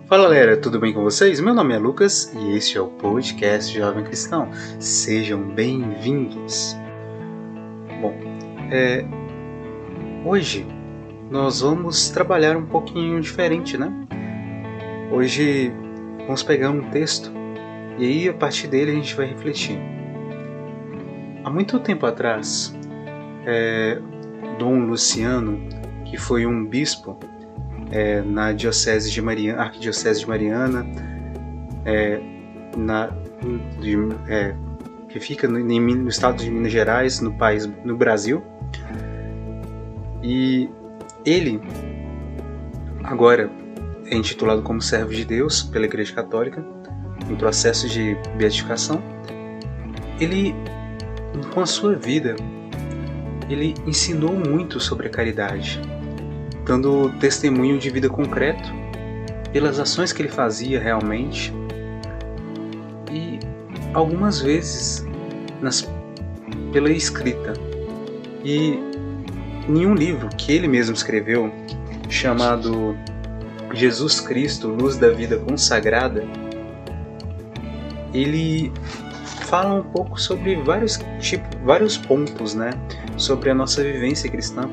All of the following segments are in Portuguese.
Fala galera, tudo bem com vocês? Meu nome é Lucas e este é o podcast Jovem Cristão. Sejam bem-vindos. Bom, hoje nós vamos trabalhar um pouquinho diferente, né? Hoje vamos pegar um texto e aí a partir dele a gente vai refletir. Há muito tempo atrás, Dom Luciano, que foi um bispo na Arquidiocese de Mariana, que fica no estado de Minas Gerais, no Brasil. E ele agora é intitulado como servo de Deus pela Igreja Católica, em processo de beatificação. Ele, com a sua vida, ele ensinou muito sobre a caridade, dando testemunho de vida concreto pelas ações que ele fazia realmente e algumas vezes pela escrita. E em um livro que ele mesmo escreveu, chamado Jesus Cristo, Luz da Vida Consagrada, ele fala um pouco sobre vários pontos, né, sobre a nossa vivência cristã.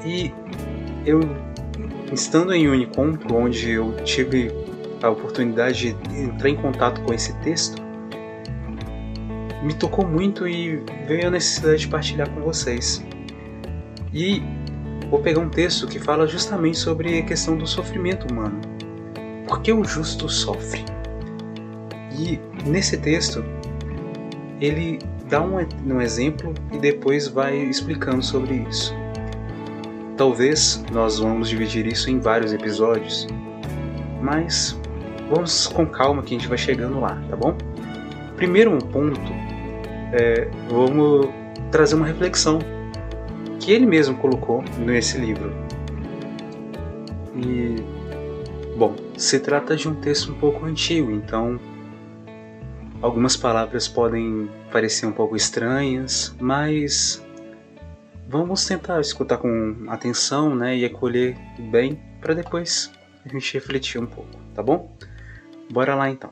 E eu, estando em um encontro onde eu tive a oportunidade de entrar em contato com esse texto, me tocou muito e veio a necessidade de partilhar com vocês. E vou pegar um texto que fala justamente sobre a questão do sofrimento humano. Por que o justo sofre? E nesse texto ele dá um exemplo e depois vai explicando sobre isso. Talvez nós vamos dividir isso em vários episódios, mas vamos com calma que a gente vai chegando lá, tá bom? Primeiro ponto, vamos trazer uma reflexão que ele mesmo colocou nesse livro. E, bom, se trata de um texto um pouco antigo, então algumas palavras podem parecer um pouco estranhas, mas vamos tentar escutar com atenção, né, e acolher bem, para depois a gente refletir um pouco, tá bom? Bora lá então.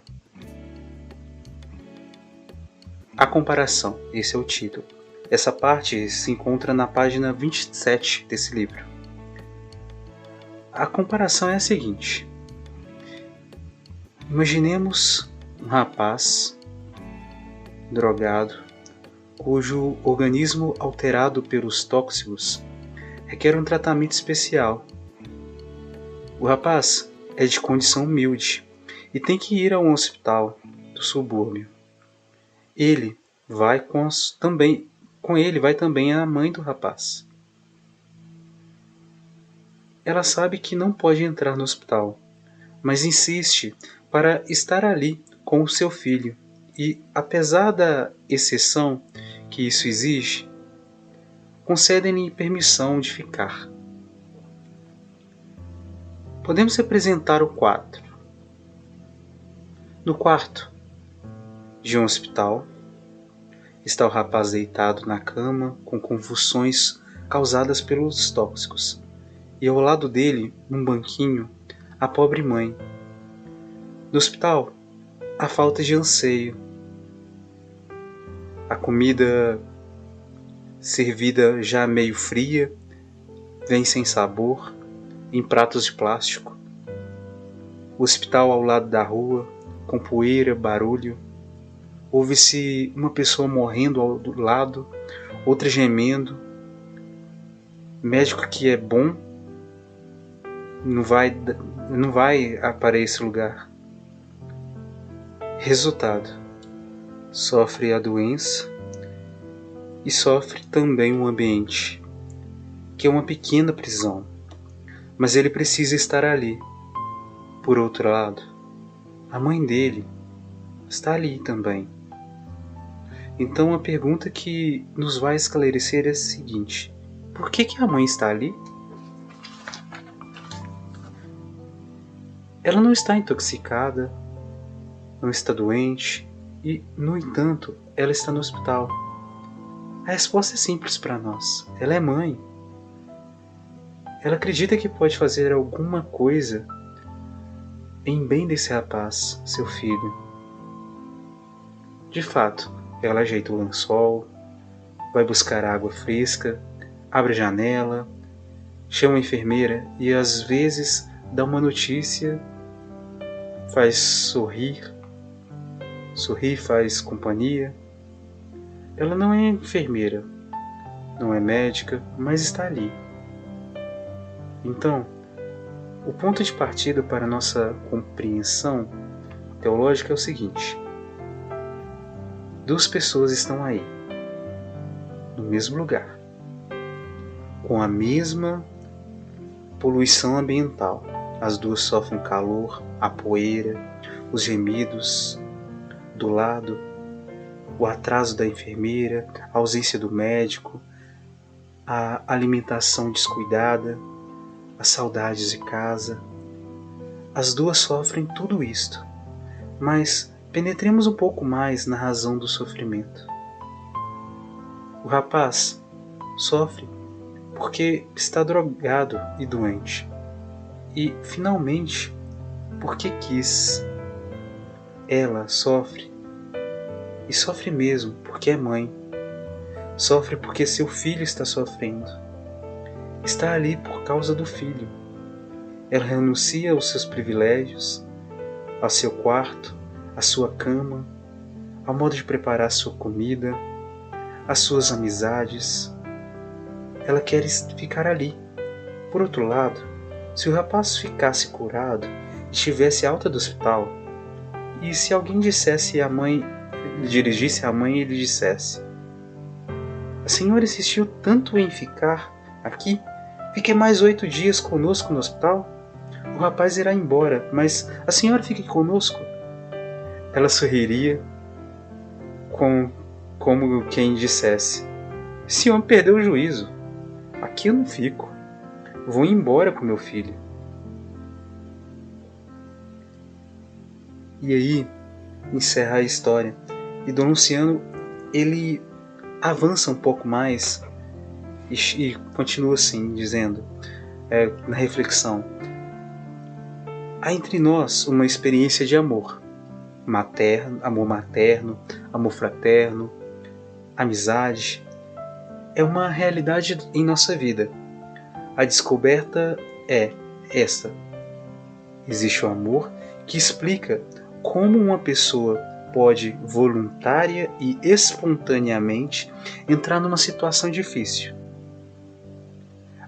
A comparação, esse é o título. Essa parte se encontra na página 27 desse livro. A comparação é a seguinte. Imaginemos um rapaz drogado, cujo organismo alterado pelos tóxicos requer um tratamento especial. O rapaz é de condição humilde e tem que ir a um hospital do subúrbio. Com ele vai também a mãe do rapaz. Ela sabe que não pode entrar no hospital, mas insiste para estar ali com o seu filho e, apesar da exceção que isso exige, concedem-lhe permissão de ficar. Podemos representar o quadro. No quarto de um hospital, está o rapaz deitado na cama com convulsões causadas pelos tóxicos, e ao lado dele, num banquinho, a pobre mãe. No hospital, há falta de anseio. A comida servida já meio fria, vem sem sabor, em pratos de plástico. O hospital ao lado da rua, com poeira, barulho. Ouve-se uma pessoa morrendo ao lado, outra gemendo. Médico que é bom não vai para esse lugar. Resultado: sofre a doença e sofre também o ambiente, que é uma pequena prisão, mas ele precisa estar ali. Por outro lado, a mãe dele está ali também. Então a pergunta que nos vai esclarecer é a seguinte: por que a mãe está ali? Ela não está intoxicada, não está doente e, no entanto, ela está no hospital. A resposta é simples para nós. Ela é mãe. Ela acredita que pode fazer alguma coisa em bem desse rapaz, seu filho. De fato, ela ajeita o lençol, vai buscar água fresca, abre a janela, chama a enfermeira e às vezes dá uma notícia, faz sorrir, faz companhia. Ela não é enfermeira, não é médica, mas está ali. Então, o ponto de partida para a nossa compreensão teológica é o seguinte: duas pessoas estão aí, no mesmo lugar, com a mesma poluição ambiental. As duas sofrem calor, a poeira, os gemidos do lado, o atraso da enfermeira, a ausência do médico, a alimentação descuidada, as saudades de casa. As duas sofrem tudo isto, mas penetremos um pouco mais na razão do sofrimento. O rapaz sofre porque está drogado e doente, e finalmente porque quis. Ela sofre, e sofre mesmo porque é mãe. Sofre porque seu filho está sofrendo. Está ali por causa do filho. Ela renuncia aos seus privilégios, ao seu quarto, à sua cama, ao modo de preparar sua comida, às suas amizades. Ela quer ficar ali. Por outro lado, se o rapaz ficasse curado, estivesse alta do hospital, e se alguém dissesse à mãe, dirigisse à mãe e lhe dissesse: a senhora insistiu tanto em ficar aqui, fique mais 8 dias conosco no hospital. O rapaz irá embora, mas a senhora fique conosco. Ela sorriria como quem dissesse: esse homem perdeu o juízo. Aqui eu não fico. Vou embora com meu filho. E aí encerra a história. E Dom Luciano, ele avança um pouco mais e continua assim, dizendo, na reflexão: há entre nós uma experiência de amor materno, amor fraterno, amizade. É uma realidade em nossa vida. A descoberta é esta: existe o amor que explica como uma pessoa pode voluntária e espontaneamente entrar numa situação difícil.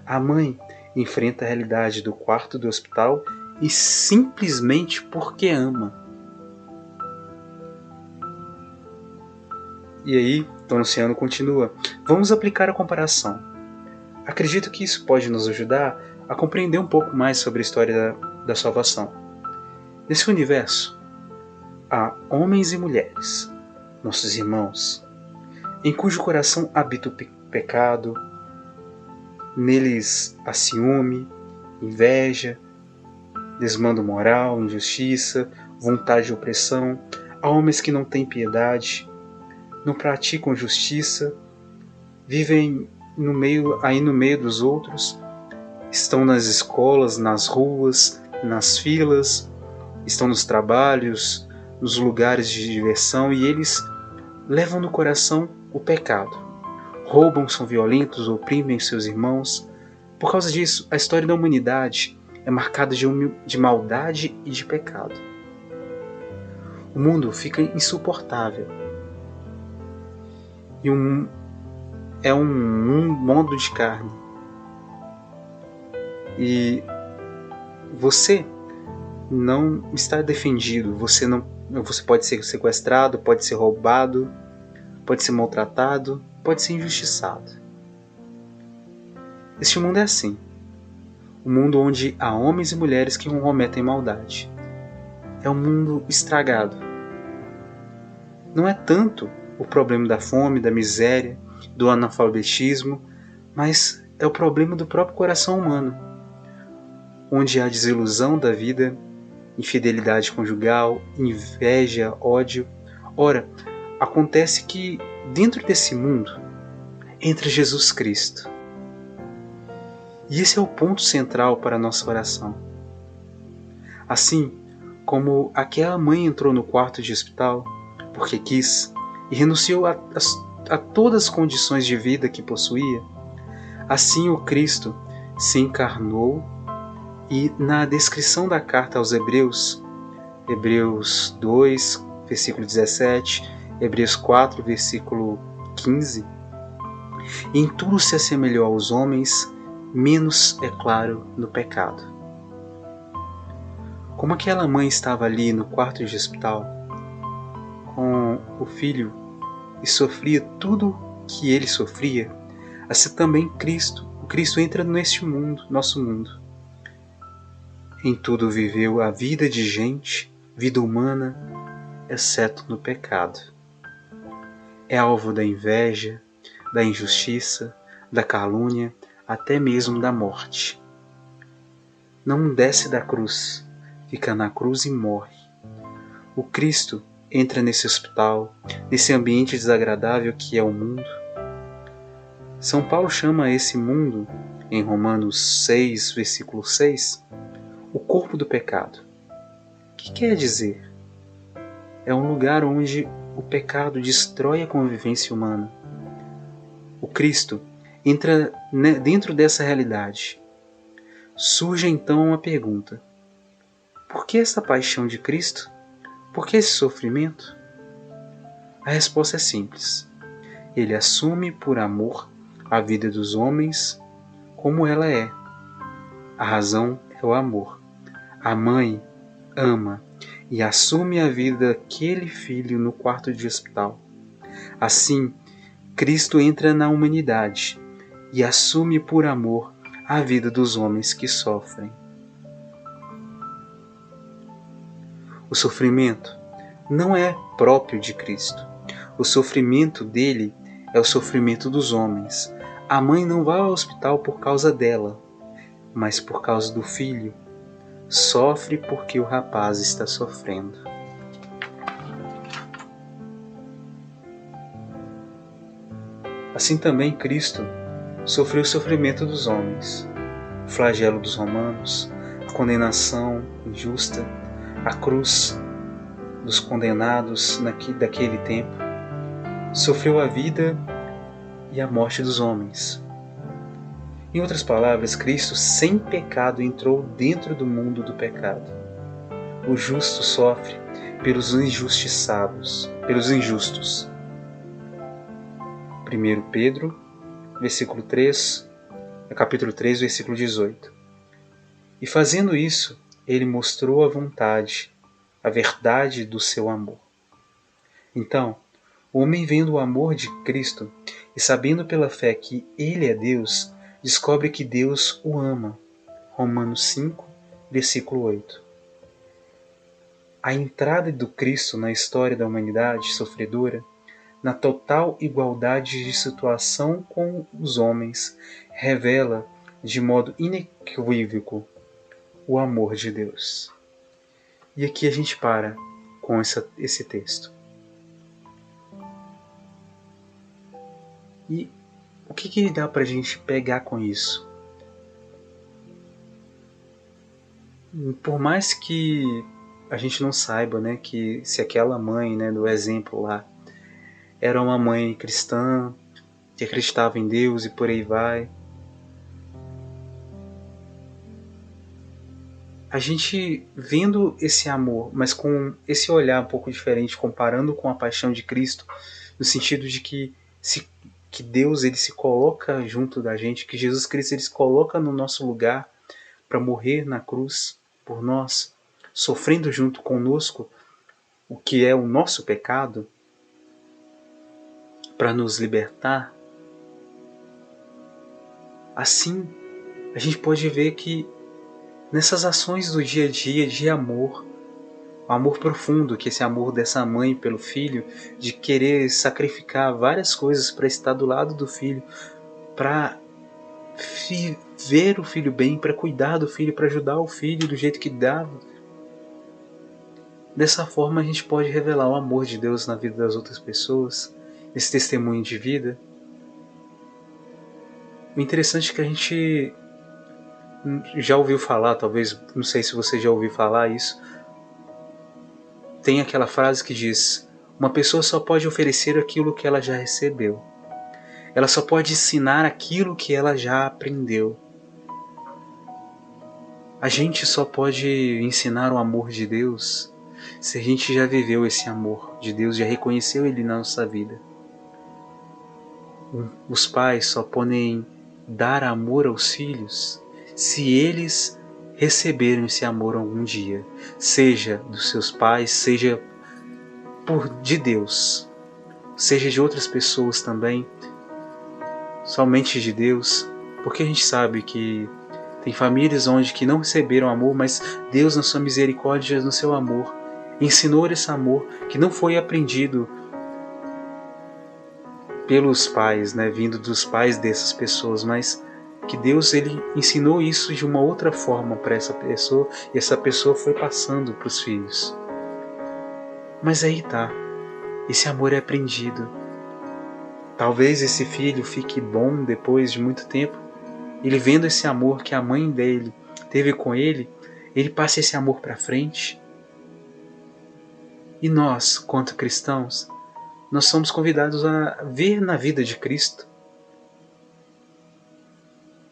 A mãe enfrenta a realidade do quarto do hospital e simplesmente porque ama. E aí, Dom Luciano continua: vamos aplicar a comparação. Acredito que isso pode nos ajudar a compreender um pouco mais sobre a história da salvação. Nesse universo, há homens e mulheres, nossos irmãos, em cujo coração habita o pecado. Neles há ciúme, inveja, desmando moral, injustiça, vontade de opressão. Há homens que não têm piedade, não praticam justiça, vivem no meio dos outros, estão nas escolas, nas ruas, nas filas, estão nos trabalhos, nos lugares de diversão, e eles levam no coração o pecado. Roubam, são violentos, oprimem seus irmãos. Por causa disso, a história da humanidade é marcada de maldade e de pecado. O mundo fica insuportável. E é um mundo de carne. E você não está defendido. Você pode ser sequestrado, pode ser roubado, pode ser maltratado, pode ser injustiçado. Este mundo é assim. Um mundo onde há homens e mulheres que cometem maldade. É um mundo estragado. Não é tanto o problema da fome, da miséria, do analfabetismo, mas é o problema do próprio coração humano, onde há desilusão da vida, infidelidade conjugal, inveja, ódio. Ora, acontece que dentro desse mundo entra Jesus Cristo. E esse é o ponto central para a nossa oração. Assim, como aquela mãe entrou no quarto de hospital porque quis e renunciou a todas as condições de vida que possuía, assim o Cristo se encarnou e na descrição da carta aos Hebreus, Hebreus 2, versículo 17, Hebreus 4, versículo 15, em tudo se assemelhou aos homens, menos, é claro, no pecado. Como aquela mãe estava ali no quarto de hospital com o filho e sofria tudo que ele sofria, assim também o Cristo entra neste mundo, nosso mundo. Em tudo viveu a vida de gente, vida humana, exceto no pecado. É alvo da inveja, da injustiça, da calúnia, até mesmo da morte. Não desce da cruz, fica na cruz e morre. O Cristo entra nesse hospital, nesse ambiente desagradável que é o mundo. São Paulo chama esse mundo, em Romanos 6, versículo 6, o corpo do pecado. O que quer dizer? É um lugar onde o pecado destrói a convivência humana. O Cristo entra dentro dessa realidade. Surge então uma pergunta: por que essa paixão de Cristo? Por que esse sofrimento? A resposta é simples. Ele assume por amor a vida dos homens como ela é. A razão é o amor. A mãe ama e assume a vida daquele filho no quarto de hospital. Assim, Cristo entra na humanidade e assume por amor a vida dos homens que sofrem. O sofrimento não é próprio de Cristo. O sofrimento dele é o sofrimento dos homens. A mãe não vai ao hospital por causa dela, mas por causa do filho. Sofre porque o rapaz está sofrendo. Assim também Cristo sofreu o sofrimento dos homens, o flagelo dos romanos, a condenação injusta, a cruz dos condenados daquele tempo. Sofreu a vida e a morte dos homens. Em outras palavras, Cristo sem pecado entrou dentro do mundo do pecado. O justo sofre pelos injustiçados, pelos injustos. 1 Pedro, capítulo 3, versículo 18. E fazendo isso, ele mostrou a vontade, a verdade do seu amor. Então, o homem vendo o amor de Cristo e sabendo pela fé que ele é Deus, descobre que Deus o ama. Romanos 5, versículo 8. A entrada do Cristo na história da humanidade sofredora, na total igualdade de situação com os homens, revela de modo inequívoco o amor de Deus. E aqui a gente para com esse texto. E o que dá para a gente pegar com isso? Por mais que a gente não saiba, né, que se aquela mãe, né, do exemplo lá, era uma mãe cristã, que acreditava em Deus e por aí vai, a gente vendo esse amor, mas com esse olhar um pouco diferente, comparando com a paixão de Cristo, no sentido de que Deus ele se coloca junto da gente, que Jesus Cristo ele se coloca no nosso lugar para morrer na cruz por nós, sofrendo junto conosco o que é o nosso pecado, para nos libertar. Assim, a gente pode ver que nessas ações do dia a dia de amor, o amor profundo, que esse amor dessa mãe pelo filho, de querer sacrificar várias coisas para estar do lado do filho, para ver o filho bem, para cuidar do filho, para ajudar o filho do jeito que dava. Dessa forma a gente pode revelar o amor de Deus na vida das outras pessoas, esse testemunho de vida. O interessante é que a gente já ouviu falar, talvez, não sei se você já ouviu falar isso, tem aquela frase que diz: uma pessoa só pode oferecer aquilo que ela já recebeu. Ela só pode ensinar aquilo que ela já aprendeu. A gente só pode ensinar o amor de Deus se a gente já viveu esse amor de Deus, já reconheceu Ele na nossa vida. Os pais só podem dar amor aos filhos se eles receberam esse amor algum dia, seja dos seus pais, seja de Deus, seja de outras pessoas também, somente de Deus, porque a gente sabe que tem famílias onde que não receberam amor, mas Deus, na sua misericórdia, no seu amor, ensinou esse amor que não foi aprendido pelos pais, né, vindo dos pais dessas pessoas, mas que Deus ele ensinou isso de uma outra forma para essa pessoa, e essa pessoa foi passando para os filhos. Mas aí tá, esse amor é aprendido. Talvez esse filho fique bom depois de muito tempo. Ele vendo esse amor que a mãe dele teve com ele, ele passa esse amor para frente. E nós, quanto cristãos, nós somos convidados a ver na vida de Cristo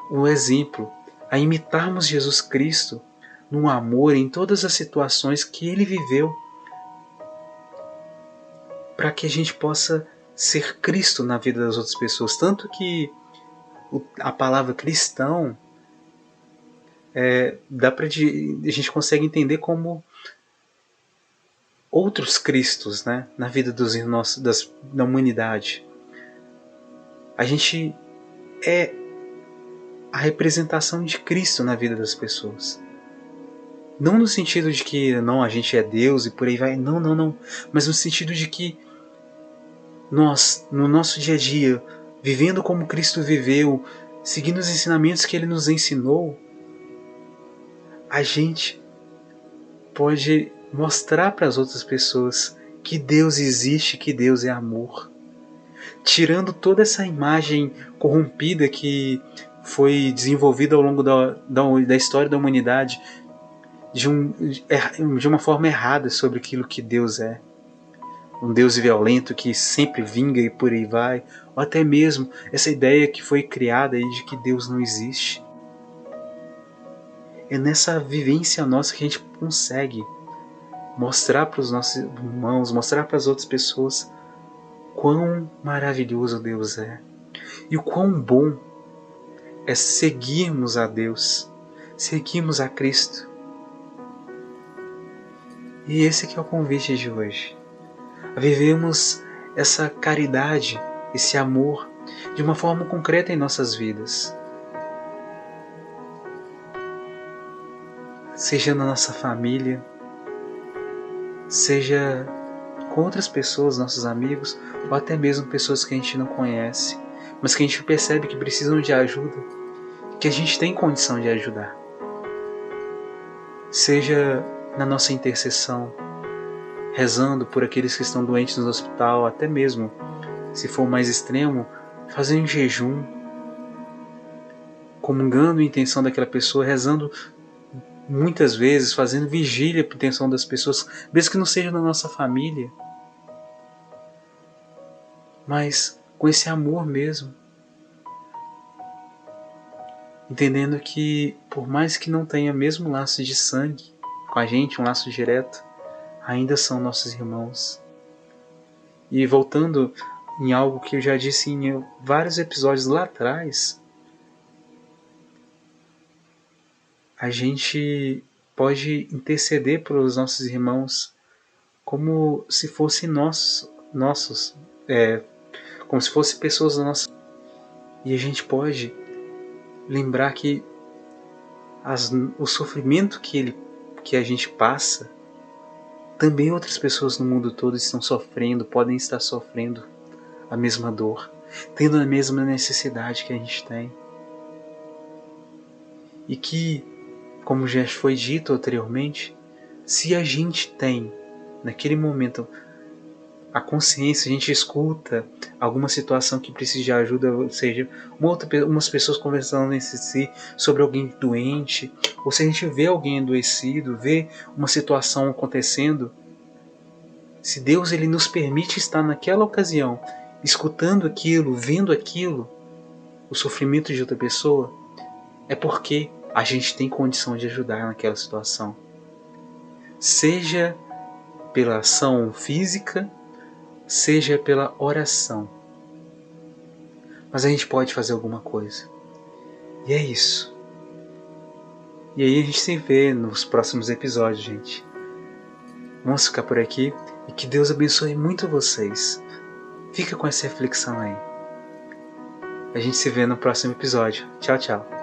o exemplo, a imitarmos Jesus Cristo no amor em todas as situações que Ele viveu, para que a gente possa ser Cristo na vida das outras pessoas. Tanto que a palavra cristão a gente consegue entender como outros Cristos, né, na vida da humanidade. A gente é a representação de Cristo na vida das pessoas. Não no sentido de que não, a gente é Deus e por aí vai. Não, não, não. Mas no sentido de que nós, no nosso dia a dia, vivendo como Cristo viveu, seguindo os ensinamentos que Ele nos ensinou, a gente pode mostrar para as outras pessoas que Deus existe, que Deus é amor. Tirando toda essa imagem corrompida que foi desenvolvida ao longo da história da humanidade de uma forma errada sobre aquilo que Deus é. Um Deus violento que sempre vinga e por aí vai. Ou até mesmo essa ideia que foi criada aí de que Deus não existe. É nessa vivência nossa que a gente consegue mostrar para os nossos irmãos, mostrar para as outras pessoas quão maravilhoso Deus é. E o quão bom é seguirmos a Deus, seguirmos a Cristo. E esse que é o convite de hoje. A vivermos essa caridade, esse amor, de uma forma concreta em nossas vidas. Seja na nossa família, seja com outras pessoas, nossos amigos, ou até mesmo pessoas que a gente não conhece, mas que a gente percebe que precisam de ajuda, que a gente tem condição de ajudar. Seja na nossa intercessão, rezando por aqueles que estão doentes no hospital, até mesmo, se for mais extremo, fazendo jejum, comungando a intenção daquela pessoa, rezando muitas vezes, fazendo vigília por intenção das pessoas, mesmo que não seja na nossa família, mas com esse amor mesmo, entendendo que por mais que não tenha mesmo laço de sangue com a gente, um laço direto, ainda são nossos irmãos. E voltando em algo que eu já disse em vários episódios lá atrás, a gente pode interceder pelos nossos irmãos como se fossem como se fossem pessoas da nossa. E a gente pode lembrar que o sofrimento que a gente passa, também outras pessoas no mundo todo estão sofrendo, podem estar sofrendo a mesma dor, tendo a mesma necessidade que a gente tem. E que, como já foi dito anteriormente, se a gente tem, naquele momento, a consciência, a gente escuta alguma situação que precisa de ajuda, ou seja, umas pessoas conversando entre si sobre alguém doente, ou se a gente vê alguém adoecido, vê uma situação acontecendo, Se Deus ele nos permite estar naquela ocasião, escutando aquilo, vendo aquilo, o sofrimento de outra pessoa, é porque a gente tem condição de ajudar naquela situação. Seja pela ação física, seja pela oração. Mas a gente pode fazer alguma coisa. E é isso. E aí a gente se vê nos próximos episódios, gente. Vamos ficar por aqui e que Deus abençoe muito vocês. Fica com essa reflexão aí. A gente se vê no próximo episódio. Tchau, tchau.